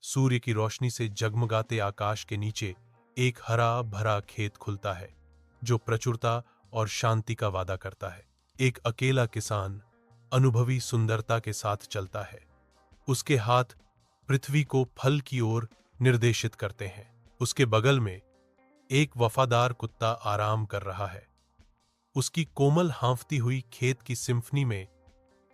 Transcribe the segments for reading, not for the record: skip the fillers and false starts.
सूर्य की रोशनी से जगमगाते आकाश के नीचे एक हरा भरा खेत खुलता है जो प्रचुरता और शांति का वादा करता है। एक अकेला किसान अनुभवी सुंदरता के साथ चलता है। उसके हाथ पृथ्वी को फल की ओर निर्देशित करते हैं। उसके बगल में एक वफादार कुत्ता आराम कर रहा है। उसकी कोमल हांफती हुई खेत की सिम्फनी में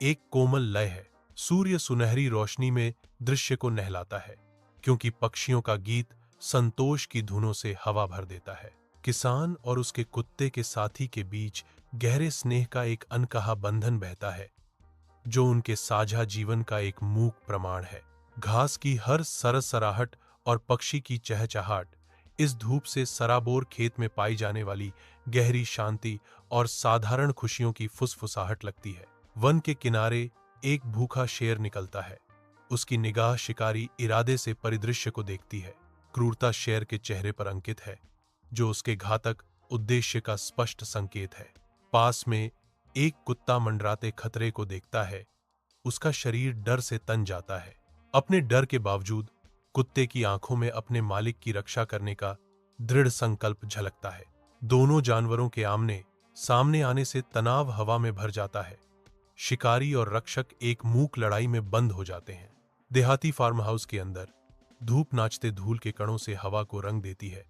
एक कोमल लय है। सूर्य सुनहरी रोशनी में दृश्य को नहलाता है, क्योंकि पक्षियों का गीत संतोष की धुनों से हवा भर देता है। किसान और उसके कुत्ते के साथी के बीच गहरे स्नेह का एक अनकहा बंधन बहता है, जो उनके साझा जीवन का एक मूक प्रमाण है। घास की हर सरसराहट और पक्षी की चहचहाट इस धूप से सराबोर खेत में पाई जाने वाली गहरी शांति और साधारण खुशियों की फुसफुसाहट लगती है। वन के किनारे एक भूखा शेर निकलता है। उसकी निगाह शिकारी इरादे से परिदृश्य को देखती है। क्रूरता शेर के चेहरे पर अंकित है, जो उसके घातक उद्देश्य का स्पष्ट संकेत है। पास में एक कुत्ता मंडराते खतरे को देखता है। उसका शरीर डर से तन जाता है। अपने डर के बावजूद कुत्ते की आंखों में अपने मालिक की रक्षा करने का दृढ़ संकल्प झलकता है। दोनों जानवरों के आमने सामने आने से तनाव हवा में भर जाता है। शिकारी और रक्षक एक मूक लड़ाई में बंद हो जाते हैं। देहाती फार्म हाउस के अंदर धूप नाचते धूल के कणों से हवा को रंग देती है,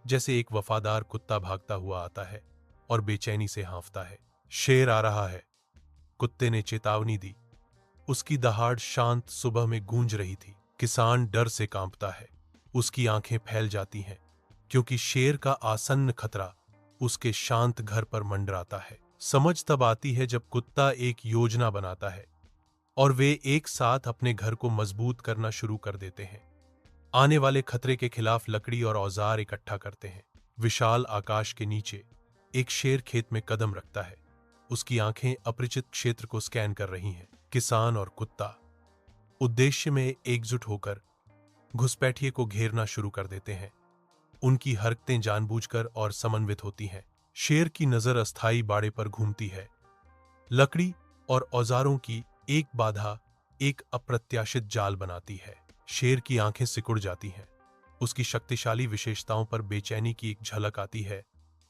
जैसे एक वफादार कुत्ता भागता हुआ आता है और बेचैनी से हाँफता है। शेर आ रहा है, कुत्ते ने चेतावनी दी। उसकी दहाड़ शांत सुबह में गूंज रही थी। किसान डर से कांपता है। उसकी आंखें फैल जाती हैं, क्योंकि शेर का आसन्न खतरा उसके शांत घर पर मंडराता है। समझ तब आती है जब कुत्ता एक योजना बनाता है और वे एक साथ अपने घर को मजबूत करना शुरू कर देते हैं। आने वाले खतरे के खिलाफ लकड़ी और औजार इकट्ठा करते हैं। विशाल आकाश के नीचे एक शेर खेत में कदम रखता है। उसकी आंखें अपरिचित क्षेत्र को स्कैन कर रही हैं। किसान और कुत्ता उद्देश्य में एकजुट होकर घुसपैठिए को घेरना शुरू कर देते हैं। उनकी हरकतें जानबूझकर और समन्वित होती हैं। शेर की नजर अस्थायी बाड़े पर घूमती है। लकड़ी और औजारों की एक बाधा एक अप्रत्याशित जाल बनाती है। शेर की आंखें सिकुड़ जाती हैं। उसकी शक्तिशाली विशेषताओं पर बेचैनी की एक झलक आती है,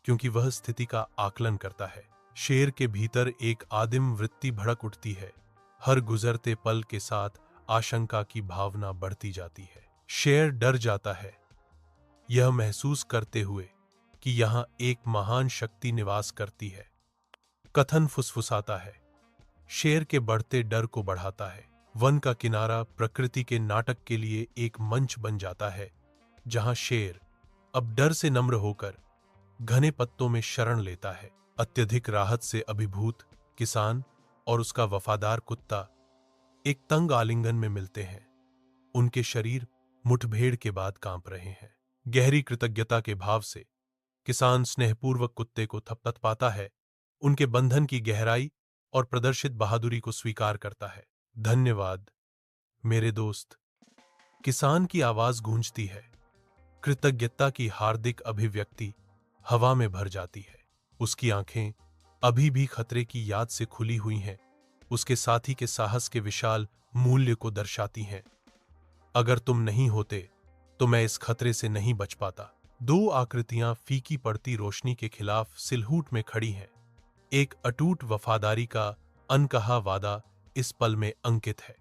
क्योंकि वह स्थिति का आकलन करता है। शेर के भीतर एक आदिम वृत्ति भड़क उठती है। हर गुजरते पल के साथ आशंका की भावना बढ़ती जाती है। शेर डर जाता है, यह महसूस करते हुए कि यहां एक महान शक्ति निवास करती है। कथन फुसफुसाता है, शेर के बढ़ते डर को बढ़ाता है। वन का किनारा प्रकृति के नाटक के लिए एक मंच बन जाता है, जहां शेर अब डर से नम्र होकर घने पत्तों में शरण लेता है। अत्यधिक राहत से अभिभूत किसान और उसका वफादार कुत्ता एक तंग आलिंगन में मिलते हैं। उनके शरीर मुठभेड़ के बाद कांप रहे हैं। गहरी कृतज्ञता के भाव से किसान स्नेहपूर्वक कुत्ते को थपथपाता है, उनके बंधन की गहराई और प्रदर्शित बहादुरी को स्वीकार करता है। धन्यवाद मेरे दोस्त। किसान की आवाज गूंजती है। कृतज्ञता की हार्दिक अभिव्यक्ति हवा में भर जाती है। उसकी आंखें अभी भी खतरे की याद से खुली हुई हैं, उसके साथी के साहस के विशाल मूल्य को दर्शाती हैं। अगर तुम नहीं होते तो मैं इस खतरे से नहीं बच पाता। दो आकृतियां फीकी पड़ती रोशनी के खिलाफ सिलहूट में खड़ी हैं। एक अटूट वफादारी का अनकहा वादा इस पल में अंकित है।